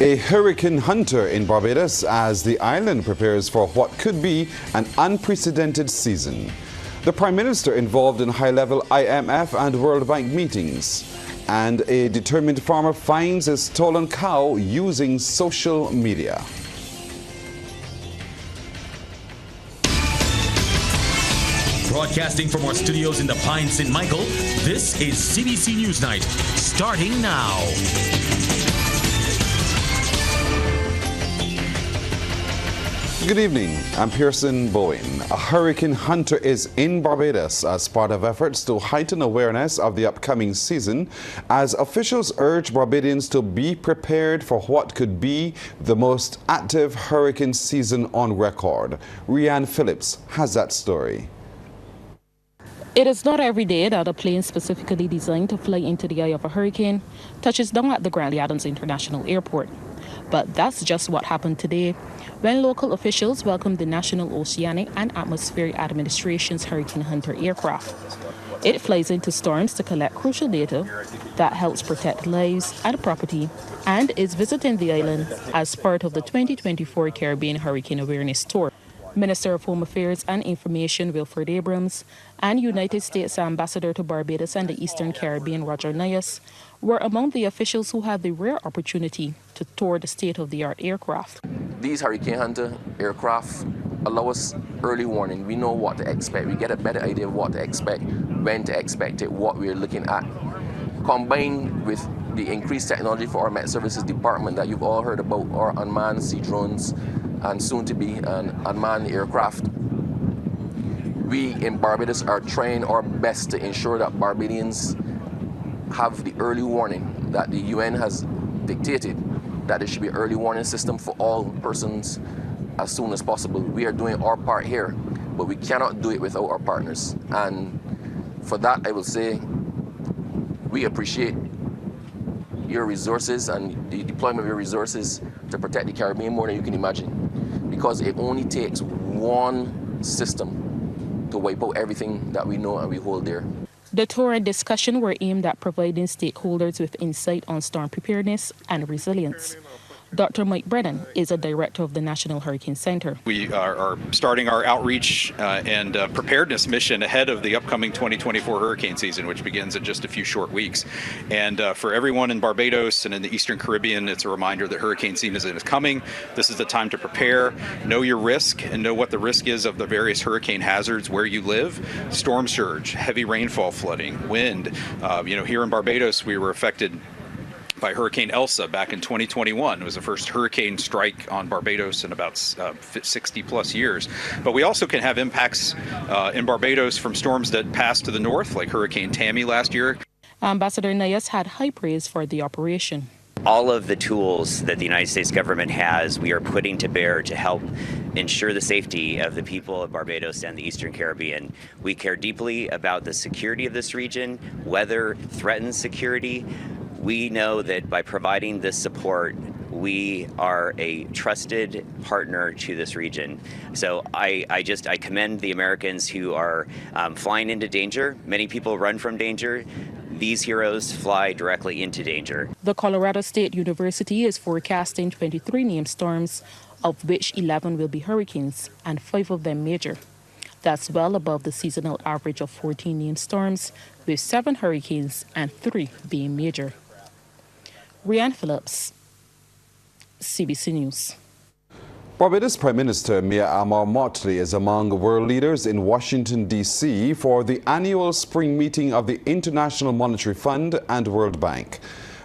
A hurricane hunter in Barbados as the island prepares for what could be an unprecedented season. The Prime Minister involved in high-level IMF and World Bank meetings. And a determined farmer finds a stolen cow using social media. Broadcasting from our studios in the Pine St. Michael, this is CBC NewsNight, starting now. Good evening, I'm Pearson Bowen. A hurricane hunter is in Barbados as part of efforts to heighten awareness of the upcoming season as officials urge Barbadians to be prepared for what could be the most active hurricane season on record. Rianne Phillips has that story. It is not every day that a plane specifically designed to fly into the eye of a hurricane touches down at the Grantley Adams International Airport. But that's just what happened today when local officials welcomed the National Oceanic and Atmospheric Administration's Hurricane Hunter aircraft. It flies into storms to collect crucial data that helps protect lives and property and is visiting the island as part of the 2024 Caribbean Hurricane Awareness Tour. Minister of Home Affairs and Information Wilfred Abrams and United States Ambassador to Barbados and the Eastern Caribbean Roger Nias were among the officials who had the rare opportunity to tour the state-of-the-art aircraft. These Hurricane Hunter aircraft allow us early warning. We know what to expect. We get a better idea of what to expect, when to expect it, what we're looking at. Combined with the increased technology for our Met Services Department that you've all heard about, our unmanned sea drones, and soon to be an unmanned aircraft. We in Barbados are trying our best to ensure that Barbadians have the early warning that the UN has dictated, that there should be an early warning system for all persons as soon as possible. We are doing our part here, but we cannot do it without our partners. And for that, I will say we appreciate your resources and the deployment of your resources to protect the Caribbean more than you can imagine. Because it only takes one system to wipe out everything that we know and we hold dear. The tour and discussion were aimed at providing stakeholders with insight on storm preparedness and resilience. Dr. Mike Brennan is a director of the National Hurricane Center. We are starting our outreach and preparedness mission ahead of the upcoming 2024 hurricane season, which begins in just a few short weeks. And for everyone in Barbados and in the Eastern Caribbean, it's a reminder that hurricane season is coming. This is the time to prepare, know your risk, and know what the risk is of the various hurricane hazards where you live. Storm surge, heavy rainfall, flooding, wind. Here in Barbados, we were affected by Hurricane Elsa back in 2021. It was the first hurricane strike on Barbados in about 60 plus years. But we also can have impacts in Barbados from storms that pass to the north, like Hurricane Tammy last year. Ambassador Nias had high praise for the operation. All of the tools that the United States government has, we are putting to bear to help ensure the safety of the people of Barbados and the Eastern Caribbean. We care deeply about the security of this region. Weather threatens security. We know that by providing this support, we are a trusted partner to this region. So I commend the Americans who are flying into danger. Many people run from danger. These heroes fly directly into danger. The Colorado State University is forecasting 23 named storms, of which 11 will be hurricanes and 5 of them major. That's well above the seasonal average of 14 named storms, with 7 hurricanes and 3 being major. Rianne Phillips, CBC News. Barbados Prime Minister Mia Amar Motley is among world leaders in Washington, D.C. for the annual spring meeting of the International Monetary Fund and World Bank.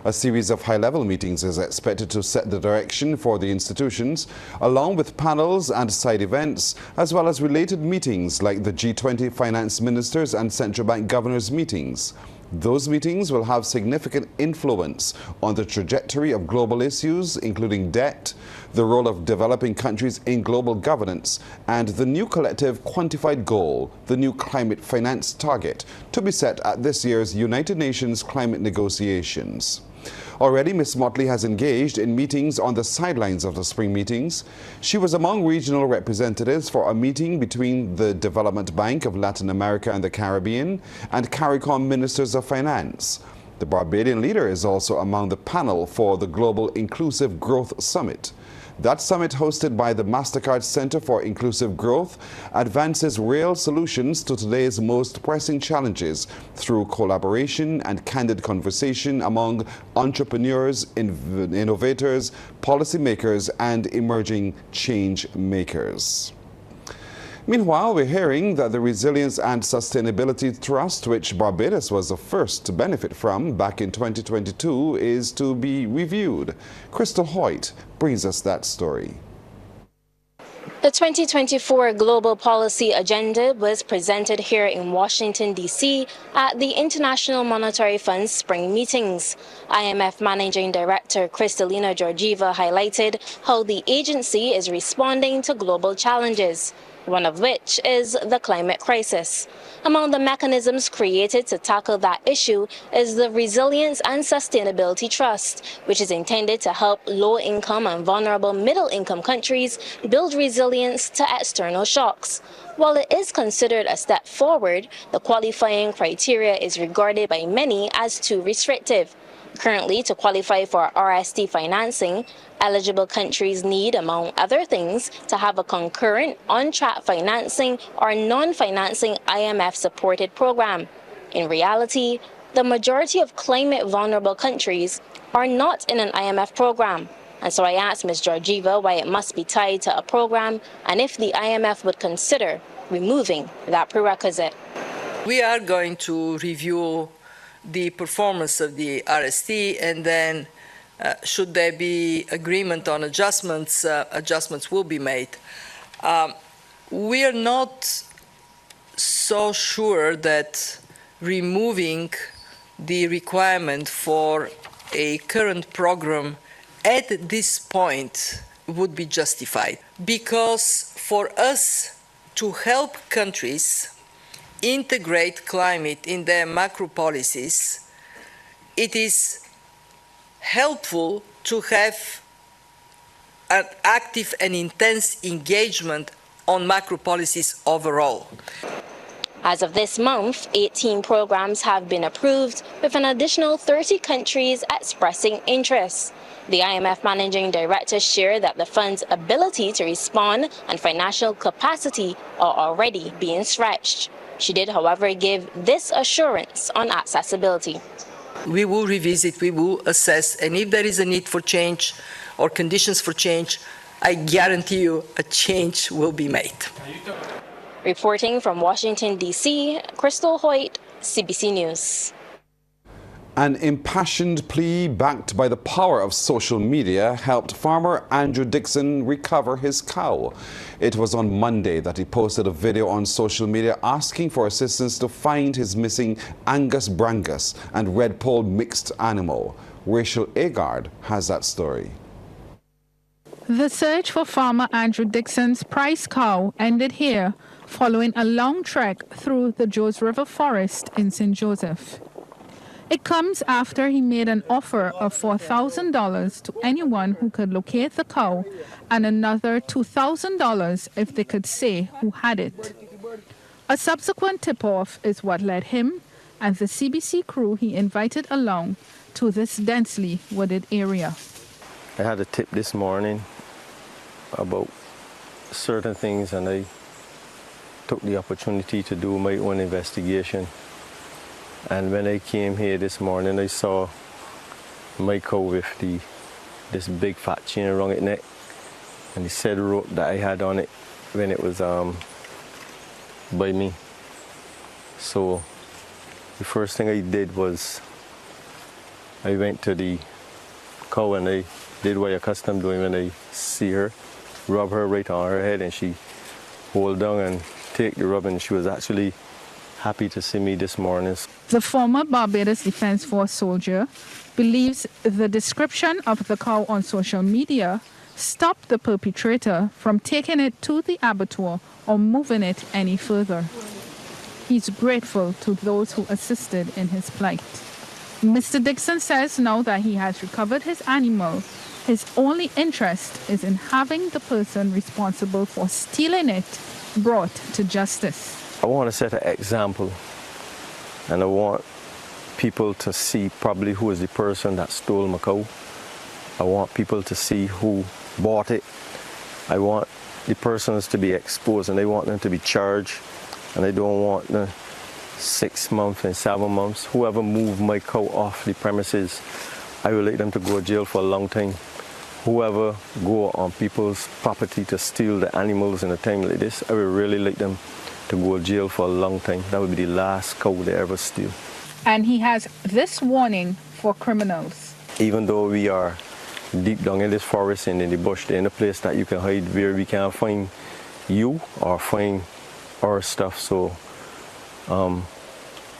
A series of high-level meetings is expected to set the direction for the institutions, along with panels and side events, as well as related meetings like the G20 finance ministers and central bank governors meetings. Those meetings will have significant influence on the trajectory of global issues, including debt, the role of developing countries in global governance, and the new collective quantified goal, the new climate finance target, to be set at this year's United Nations climate negotiations. Already, Ms. Motley has engaged in meetings on the sidelines of the spring meetings. She was among regional representatives for a meeting between the Development Bank of Latin America and the Caribbean and CARICOM Ministers of Finance. The Barbadian leader is also among the panel for the Global Inclusive Growth Summit. That summit, hosted by the MasterCard Center for Inclusive Growth, advances real solutions to today's most pressing challenges through collaboration and candid conversation among entrepreneurs, innovators, policymakers, and emerging change makers. Meanwhile, we're hearing that the Resilience and Sustainability Trust, which Barbados was the first to benefit from back in 2022, is to be reviewed. Crystal Hoyt brings us that story. The 2024 Global Policy Agenda was presented here in Washington, D.C. at the International Monetary Fund's Spring Meetings. IMF Managing Director Kristalina Georgieva highlighted how the agency is responding to global challenges, one of which is the climate crisis. Among the mechanisms created to tackle that issue is the Resilience and Sustainability Trust, which is intended to help low-income and vulnerable middle-income countries build resilience to external shocks. While it is considered a step forward, the qualifying criteria is regarded by many as too restrictive. Currently, to qualify for RST financing, eligible countries need, among other things, to have a concurrent on-track financing or non-financing IMF-supported program. In reality, the majority of climate-vulnerable countries are not in an IMF program. And so I asked Ms. Georgieva why it must be tied to a program and if the IMF would consider removing that prerequisite. We are going to review the performance of the RST, and then should there be agreement on adjustments, adjustments will be made. We are not so sure that removing the requirement for a current program at this point would be justified, because for us to help countries integrate climate in their macro policies, it is helpful to have an active and intense engagement on macro policies overall. As of this month, 18 programs have been approved, with an additional 30 countries expressing interest. The IMF Managing Director shared that the fund's ability to respond and financial capacity are already being stretched. She did, however, give this assurance on accessibility. We will revisit, we will assess, and if there is a need for change or conditions for change, I guarantee you a change will be made. Reporting from Washington, D.C., Crystal Hoyt, CBC News. An impassioned plea backed by the power of social media helped farmer Andrew Dixon recover his cow. It was on Monday that he posted a video on social media asking for assistance to find his missing Angus Brangus and Red Pole mixed animal. Rachel Agard has that story. The search for farmer Andrew Dixon's prize cow ended here, following a long trek through the Joes River forest in St. Joseph. It comes after he made an offer of $4,000 to anyone who could locate the cow and another $2,000 if they could say who had it. A subsequent tip-off is what led him and the CBC crew he invited along to this densely wooded area. I had a tip this morning about certain things, and I took the opportunity to do my own investigation. And when I came here this morning, I saw my cow with this big fat chain around its neck and the said rope that I had on it when it was by me. So the first thing I did was I went to the cow and I did what I accustomed doing when I see her, rub her right on her head, and she hold down and take the rub, and she was actually happy to see me this morning. The former Barbados Defense Force soldier believes the description of the cow on social media stopped the perpetrator from taking it to the abattoir or moving it any further. He's grateful to those who assisted in his plight. Mr. Dixon says now that he has recovered his animal, his only interest is in having the person responsible for stealing it brought to justice. I want to set an example, and I want people to see probably who is the person that stole my cow. I want people to see who bought it. I want the persons to be exposed, and I want them to be charged. And I don't want the 6 months and 7 months. Whoever moved my cow off the premises, I will like them to go to jail for a long time. Whoever go on people's property to steal the animals in a time like this, I would really like them to go to jail for a long time. That would be the last cow they ever steal. And he has this warning for criminals. Even though we are deep down in this forest and in the bush, there ain't a place that you can hide where we can't find you or find our stuff. So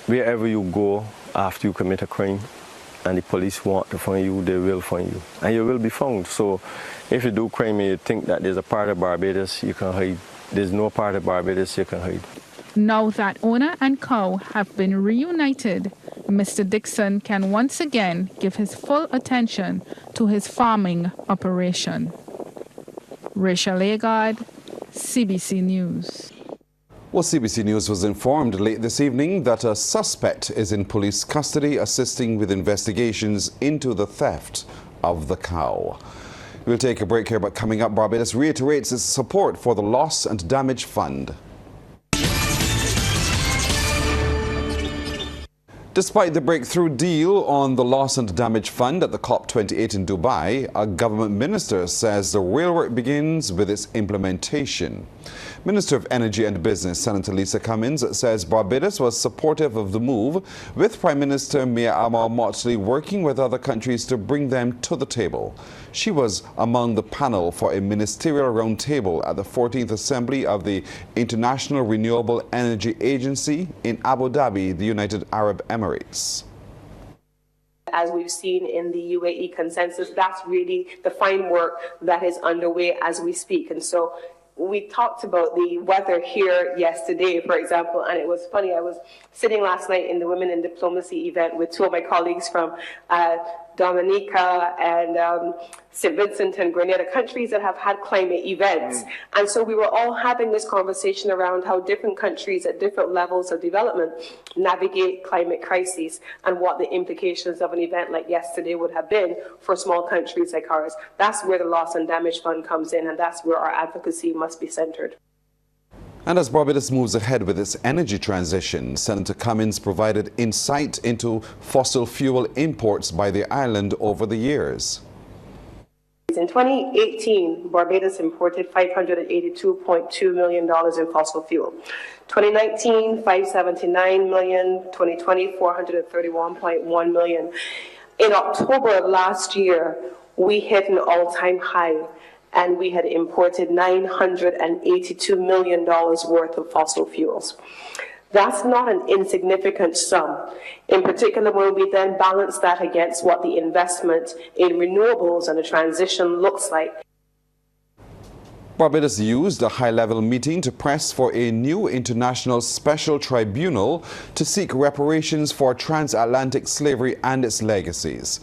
wherever you go after you commit a crime and the police want to find you, they will find you and you will be found. So if you do crime and you think that there's a part of Barbados you can hide, there's no part of Barbados you can hide. Now that owner and cow have been reunited, Mr. Dixon can once again give his full attention to his farming operation. Rachel Agard, CBC News. Well, CBC News was informed late this evening that a suspect is in police custody assisting with investigations into the theft of the cow. We'll take a break here, but coming up, Barbados reiterates its support for the Loss and Damage Fund. Despite the breakthrough deal on the Loss and Damage Fund at the COP28 in Dubai, a government minister says the real work begins with its implementation. Minister of Energy and Business, Senator Lisa Cummins, says Barbados was supportive of the move, with Prime Minister Mia Motley working with other countries to bring them to the table. She was among the panel for a ministerial roundtable at the 14th Assembly of the International Renewable Energy Agency in Abu Dhabi, the United Arab Emirates. As we've seen in the UAE consensus, that's really the fine work that is underway as we speak. And so we talked about the weather here yesterday, for example, and it was funny. I was sitting last night in the Women in Diplomacy event with two of my colleagues from Dominica and St. Vincent and Grenada, countries that have had climate events. And so we were all having this conversation around how different countries at different levels of development navigate climate crises and what the implications of an event like yesterday would have been for small countries like ours. That's where the Loss and Damage Fund comes in, and that's where our advocacy must be centered. And as Barbados moves ahead with its energy transition, Senator Cummins provided insight into fossil fuel imports by the island over the years. In 2018, Barbados imported $582.2 million in fossil fuel. 2019, $579 million. 2020, $431.1 million. In October of last year, we hit an all-time high, and we had imported $982 million worth of fossil fuels. That's not an insignificant sum, in particular when we then balance that against what the investment in renewables and the transition looks like. Barbados used a high-level meeting to press for a new international special tribunal to seek reparations for transatlantic slavery and its legacies.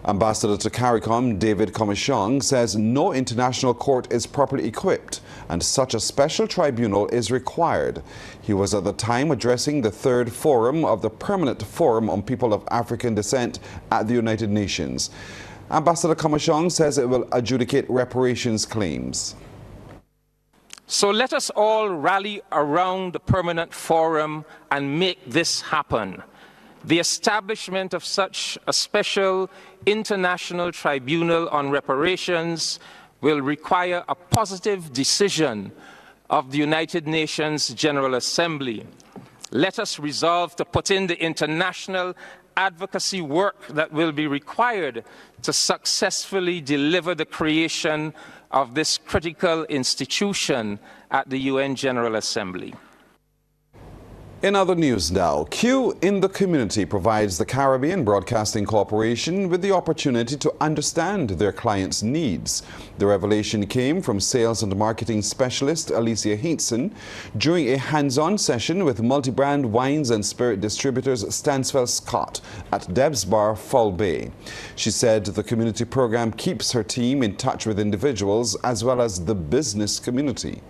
Ambassador to CARICOM, David Comishong, says no international court is properly equipped and such a special tribunal is required. He was at the time addressing the third forum of the Permanent Forum on People of African Descent at the United Nations. Ambassador Comishong says it will adjudicate reparations claims. So let us all rally around the Permanent Forum and make this happen. The establishment of such a special international tribunal on reparations will require a positive decision of the United Nations General Assembly. Let us resolve to put in the international advocacy work that will be required to successfully deliver the creation of this critical institution at the UN General Assembly. In other news now, Q in the Community provides the Caribbean Broadcasting Corporation with the opportunity to understand their clients' needs. The revelation came from sales and marketing specialist Alicia Hinson during a hands-on session with multi-brand wines and spirit distributors Stansfeld Scott at Deb's Bar, Foul Bay. She said the community program keeps her team in touch with individuals as well as the business community.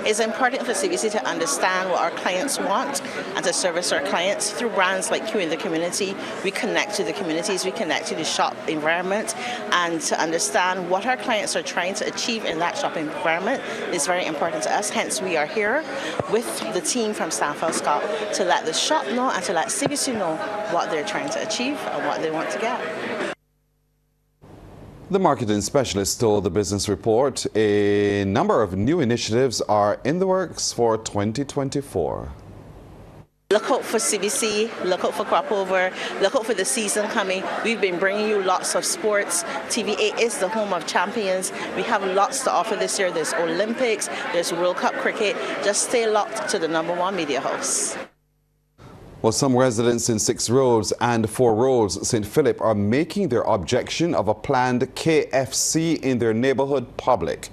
It's important for CBC to understand what our clients want and to service our clients through brands like Q in the Community. We connect to the communities, we connect to the shop environment, and to understand what our clients are trying to achieve in that shopping environment is very important to us. Hence, we are here with the team from Stanford Scott to let the shop know and to let CBC know what they're trying to achieve and what they want to get. The marketing specialist told the Business Report a number of new initiatives are in the works for 2024. Look out for CBC, look out for Crop Over, look out for the season coming. We've been bringing you lots of sports. TV8 is the home of champions. We have lots to offer this year. There's Olympics, there's World Cup cricket. Just stay locked to the #1 media house. Well, some residents in 6 Roads and 4 Roads, St. Philip, are making their objection of a planned KFC in their neighborhood public.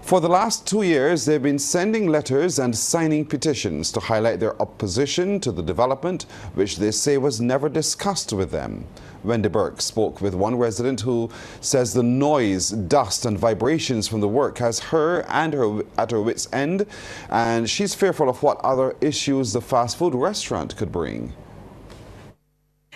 For the last 2 years, they've been sending letters and signing petitions to highlight their opposition to the development, which they say was never discussed with them. Wendy Burke spoke with one resident who says the noise, dust and vibrations from the work has her at her wit's end, and she's fearful of what other issues the fast food restaurant could bring.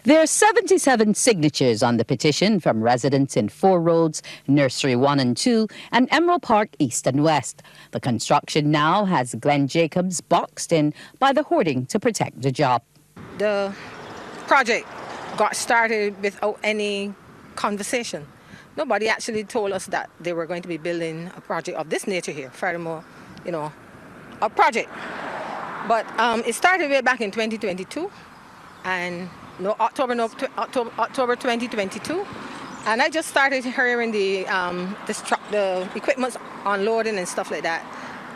There are 77 signatures on the petition from residents in 4 Roads, Nursery 1 and 2, and Emerald Park East and West. The construction now has Glenn Jacobs boxed in by the hoarding to protect the job. The project got started without any conversation. Nobody actually told us that they were going to be building a project of this nature here. Furthermore, a project. But it started way back in 2022, and October 2022, and I just started hearing the equipment unloading and stuff like that.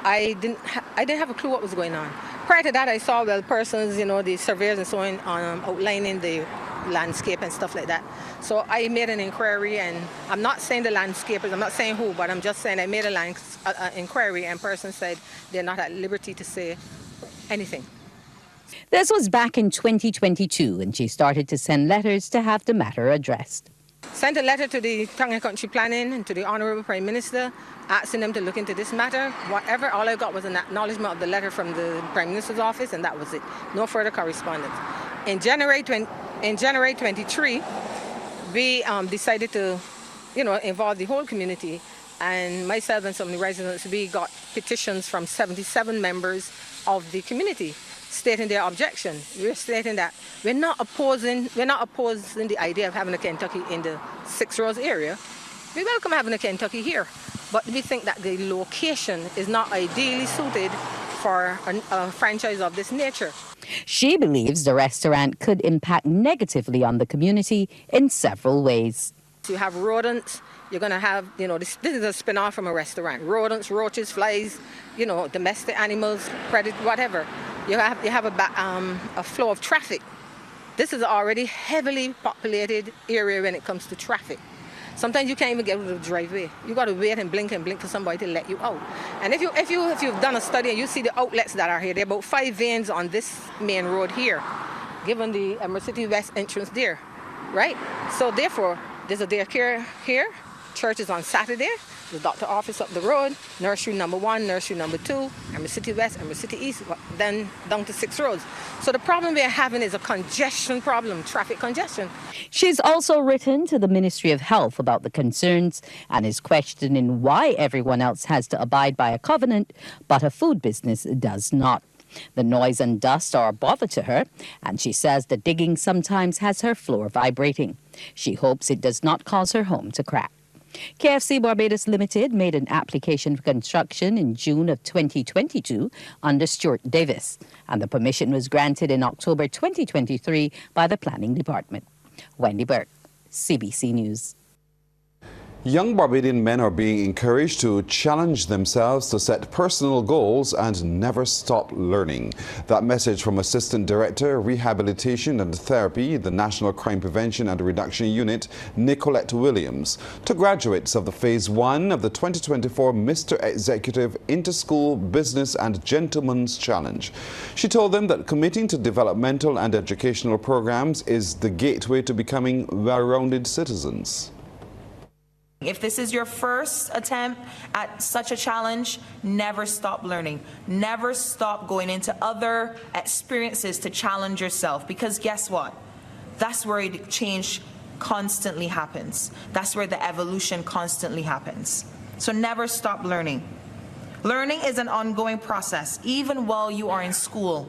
I didn't have a clue what was going on. Prior to that, I saw persons, the surveyors and so on, outlining the landscape and stuff like that. So I made an inquiry, and I'm not saying the landscapers, I'm not saying who, but I'm just saying I made an inquiry, and person said they're not at liberty to say anything. This was back in 2022, and she started to send letters to have the matter addressed. Sent a letter to the Town and Country Planning and to the Honourable Prime Minister, asking them to look into this matter. Whatever, all I got was an acknowledgement of the letter from the Prime Minister's office, and that was it. No further correspondence. In January 23, we decided to, involve the whole community, and myself and some of the residents, we got petitions from 77 members of the community stating their objection. We're stating that we're not opposing the idea of having a Kentucky in the 6 Roads area. We welcome having a Kentucky here, but we think that the location is not ideally suited for a franchise of this nature. She believes the restaurant could impact negatively on the community in several ways. You have rodents. You're going to have, this is a spin-off from a restaurant. Rodents, roaches, flies, domestic animals, predator, whatever. You have a flow of traffic. This is already heavily populated area when it comes to traffic. Sometimes you can't even get to the driveway. You got to wait and blink for somebody to let you out. And if you've done a study and you see the outlets that are here, there are about 5 veins on this main road here, given the Emerald City West entrance there, right? So therefore, there's a daycare here. Church is on Saturday. The doctor office up the road. Nursery #1, nursery #2, Emerald City West, Emerald City East, then down to 6 Roads. So the problem we're having is a congestion problem, traffic congestion. She's also written to the Ministry of Health about the concerns and is questioning why everyone else has to abide by a covenant, but a food business does not. The noise and dust are a bother to her, and she says the digging sometimes has her floor vibrating. She hopes it does not cause her home to crack. KFC Barbados Limited made an application for construction in June of 2022 under Stuart Davis, and the permission was granted in October 2023 by the Planning Department. Wendy Burke, CBC News. Young Barbadian men are being encouraged to challenge themselves to set personal goals and never stop learning. That message from Assistant Director, Rehabilitation and Therapy, the National Crime Prevention and Reduction Unit, Nicolette Williams, to graduates of the Phase 1 of the 2024 Mr. Executive Interschool Business and Gentleman's Challenge. She told them that committing to developmental and educational programs is the gateway to becoming well-rounded citizens. If this is your first attempt at such a challenge, never stop learning. Never stop going into other experiences to challenge yourself, because guess what? That's where change constantly happens. That's where the evolution constantly happens. So never stop learning. Learning is an ongoing process, even while you are in school.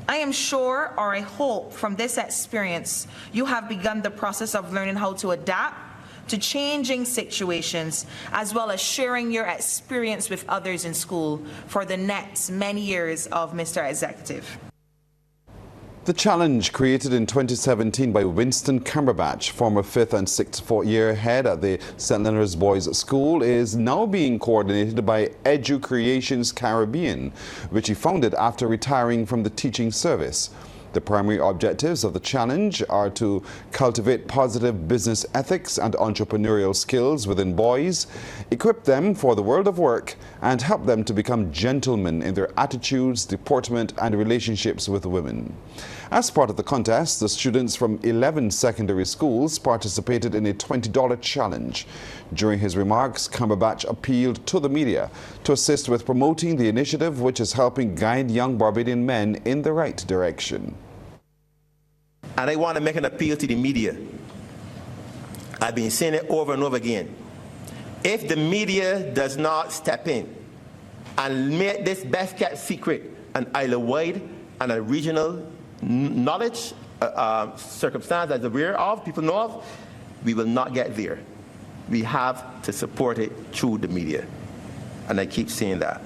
I am sure, or I hope, from this experience, you have begun the process of learning how to adapt to changing situations, as well as sharing your experience with others in school for the next many years of Mr. Executive. The challenge created in 2017 by Winston Cumberbatch, former 5th and 6th year head at the St. Leonard's Boys School, is now being coordinated by Educreations Caribbean, which he founded after retiring from the teaching service. The primary objectives of the challenge are to cultivate positive business ethics and entrepreneurial skills within boys, equip them for the world of work, and help them to become gentlemen in their attitudes, deportment, and relationships with women. As part of the contest, the students from 11 secondary schools participated in a $20 challenge. During his remarks, Cumberbatch appealed to the media to assist with promoting the initiative, which is helping guide young Barbadian men in the right direction. And I want to make an appeal to the media. I've been saying it over and over again. If the media does not step in and make this best kept secret an island-wide and a regional knowledge, circumstance that's aware of, people know of, we will not get there. We have to support it through the media. And I keep saying that.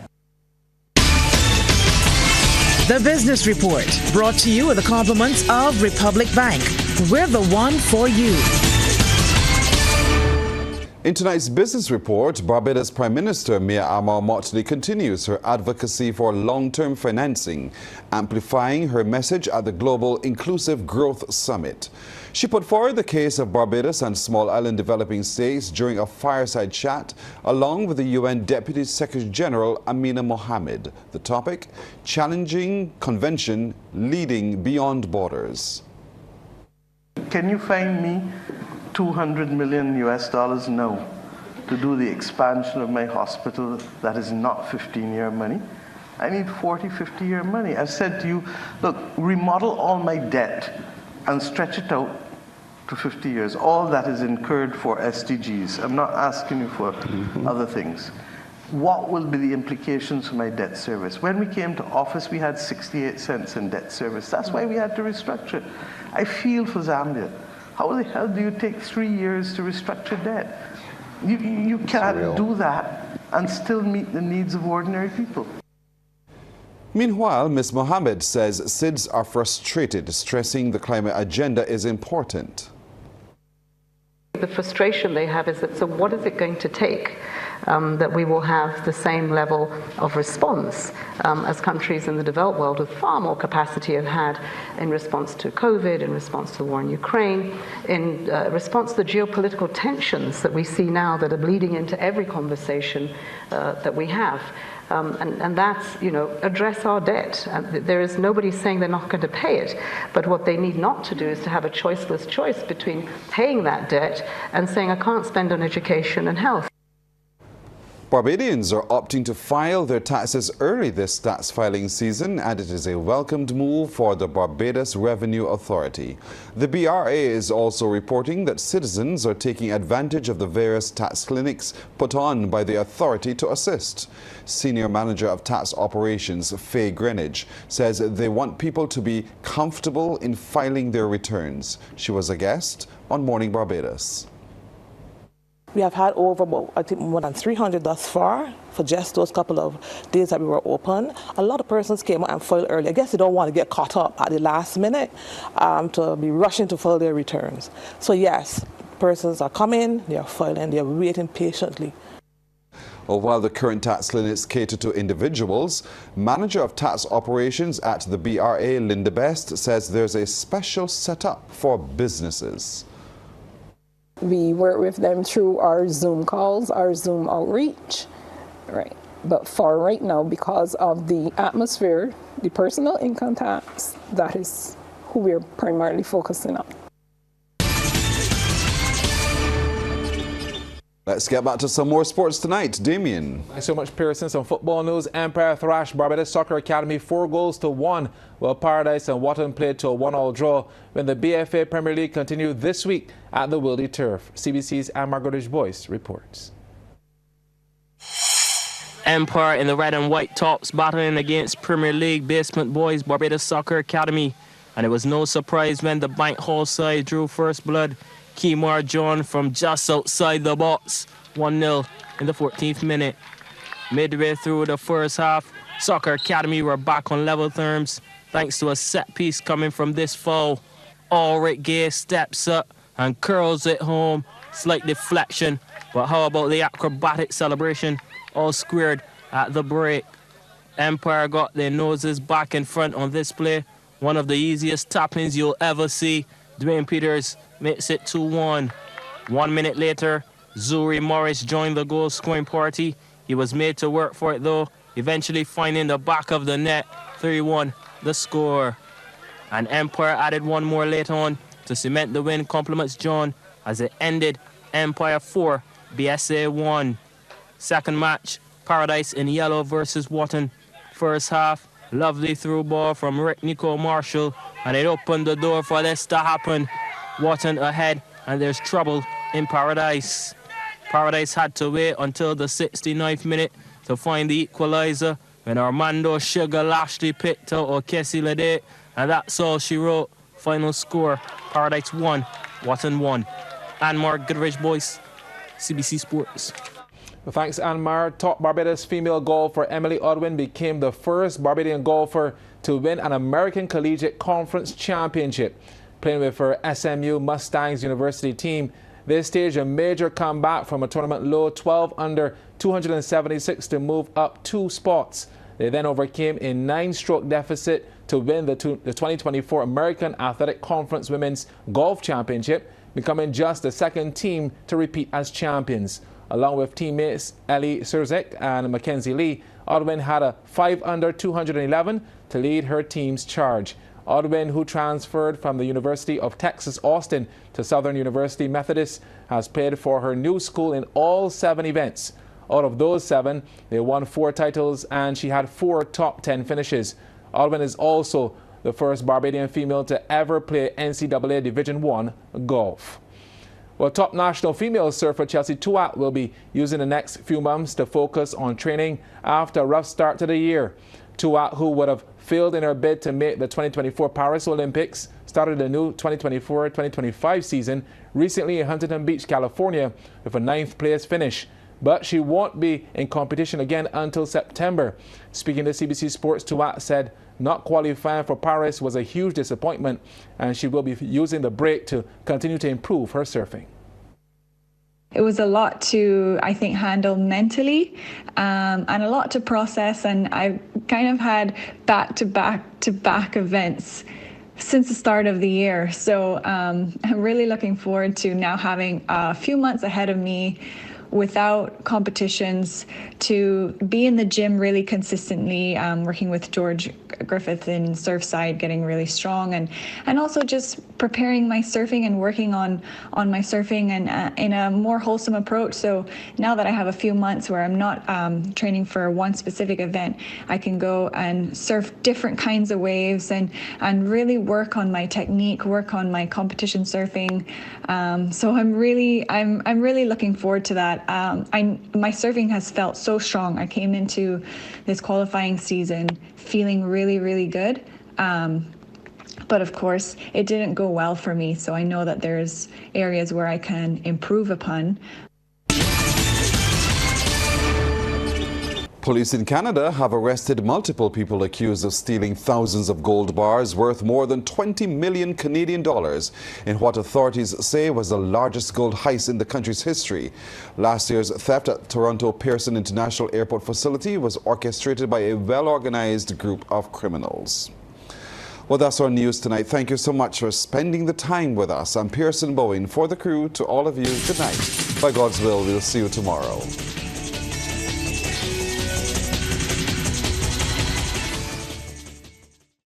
The Business Report, brought to you with the compliments of Republic Bank. We're the one for you. In tonight's Business Report, Barbados Prime Minister Mia Motley continues her advocacy for long-term financing, amplifying her message at the Global Inclusive Growth Summit. She put forward the case of Barbados and small island developing states during a fireside chat along with the UN Deputy Secretary General Amina Mohammed. The topic, challenging convention, leading beyond borders. Can you find me $200 million now to do the expansion of my hospital that is not 15-year money? I need 40, 50-year money. I've said to you, look, remodel all my debt and stretch it out to 50 years. All that is incurred for SDGs. I'm not asking you for other things. What will be the implications for my debt service? When we came to office, we had 68 cents in debt service. That's why we had to restructure it. I feel for Zambia. How the hell do you take 3 years to restructure debt? You can't do that and still meet the needs of ordinary people. Meanwhile, Ms. Mohammed says SIDS are frustrated, stressing the climate agenda is important. The frustration they have is that, so what is it going to take that we will have the same level of response as countries in the developed world with far more capacity have had in response to COVID, in response to the war in Ukraine, in response to the geopolitical tensions that we see now that are bleeding into every conversation that we have. And that's, address our debt. There is nobody saying they're not going to pay it, but what they need not to do is to have a choiceless choice between paying that debt and saying, I can't spend on education and health. Barbadians are opting to file their taxes early this tax filing season, and it is a welcomed move for the Barbados Revenue Authority. The BRA is also reporting that citizens are taking advantage of the various tax clinics put on by the authority to assist. Senior Manager of Tax Operations, Faye Greenidge, says they want people to be comfortable in filing their returns. She was a guest on Morning Barbados. We have had over, I think, more than 300 thus far for just those couple of days that we were open. A lot of persons came out and filed early. I guess they don't want to get caught up at the last minute to be rushing to file their returns. So yes, persons are coming, they are filing, they are waiting patiently. Well, while the current tax clinics cater to individuals, Manager of Tax Operations at the BRA, Linda Best, says there's a special setup for businesses. We work with them through our Zoom calls, our Zoom outreach, right? But for right now, because of the atmosphere, the personal income tax, that is who we're primarily focusing on. Let's get back to some more sports tonight. Damien. Thanks so much, Pearson. Some football news. Empire thrashed Barbados Soccer Academy 4-1, while Paradise and Wotton played to a 1-1 draw when the BFA Premier League continued this week at the Wildy Turf. CBC's Margaret Boyce reports. Empire in the red and white tops battling against Premier League basement boys Barbados Soccer Academy. And it was no surprise when the Bank Hall side drew first blood. Keymar John from just outside the box, 1-0 in the 14th minute. Midway through the first half, Soccer Academy were back on level terms thanks to a set piece coming from this foul. Ulrich Gay steps up and curls it home. Slight deflection, but how about the acrobatic celebration? All squared at the break. Empire got their noses back in front on this play. One of the easiest tappings you'll ever see. Dwayne Peters makes it 2-1. 1 minute later, Zuri Morris joined the goal scoring party. He was made to work for it though, eventually finding the back of the net. 3-1 the score. And Empire added one more later on to cement the win. Compliments John as it ended Empire 4, BSA 1. Second match, Paradise in yellow versus Wotton. First half, lovely through ball from Rick Nico Marshall, and it opened the door for this to happen. Wotton ahead, and there's trouble in Paradise. Paradise had to wait until the 69th minute to find the equalizer when Armando Sugar Lashley picked out Okesi Lede, and that's all she wrote. Final score, Paradise 1, Wotton 1. Anmar Goodrich Boyce, CBC Sports. Well, thanks, Anmar. Top Barbados female golfer Emily Odwin became the first Barbadian golfer to win an American Collegiate Conference Championship. Playing with her SMU Mustangs University team, they staged a major comeback from a tournament low 12 under 276 to move up 2 spots. They then overcame a 9-stroke deficit to win the 2024 American Athletic Conference Women's Golf Championship, becoming just the second team to repeat as champions. Along with teammates Ellie Surzik and Mackenzie Lee, Odwin had a 5 under 211 to lead her team's charge. Odwin, who transferred from the University of Texas Austin to Southern University Methodist, has played for her new school in all 7 events. Out of those 7, they won 4 titles and she had 4 top 10 finishes. Odwin is also the first Barbadian female to ever play NCAA Division I golf. Well, top national female surfer Chelsea Tuat will be using the next few months to focus on training after a rough start to the year. Tuat, who would have failed in her bid to make the 2024 Paris Olympics, started the new 2024-2025 season recently in Huntington Beach, California, with a 9th place finish. But she won't be in competition again until September. Speaking to CBC Sports, Tuat said not qualifying for Paris was a huge disappointment, and she will be using the break to continue to improve her surfing. It was a lot to, I think, handle mentally and a lot to process, and I kind of had back-to-back events since the start of the year. So I'm really looking forward to now having a few months ahead of me without competitions, to be in the gym really consistently, working with George Griffith in Surfside, getting really strong, and also just preparing my surfing and working on my surfing and in a more wholesome approach. So now that I have a few months where I'm not training for one specific event, I can go and surf different kinds of waves and really work on my technique, work on my competition surfing. So I'm really looking forward to that. My surfing has felt so strong. I came into this qualifying season feeling really, really good. But of course, it didn't go well for me. So I know that there's areas where I can improve upon. Police in Canada have arrested multiple people accused of stealing thousands of gold bars worth more than 20 million Canadian dollars in what authorities say was the largest gold heist in the country's history. Last year's theft at Toronto Pearson International Airport facility was orchestrated by a well-organized group of criminals. Well, that's our news tonight. Thank you so much for spending the time with us. I'm Pearson Bowen. For the crew, to all of you, good night. By God's will, we'll see you tomorrow.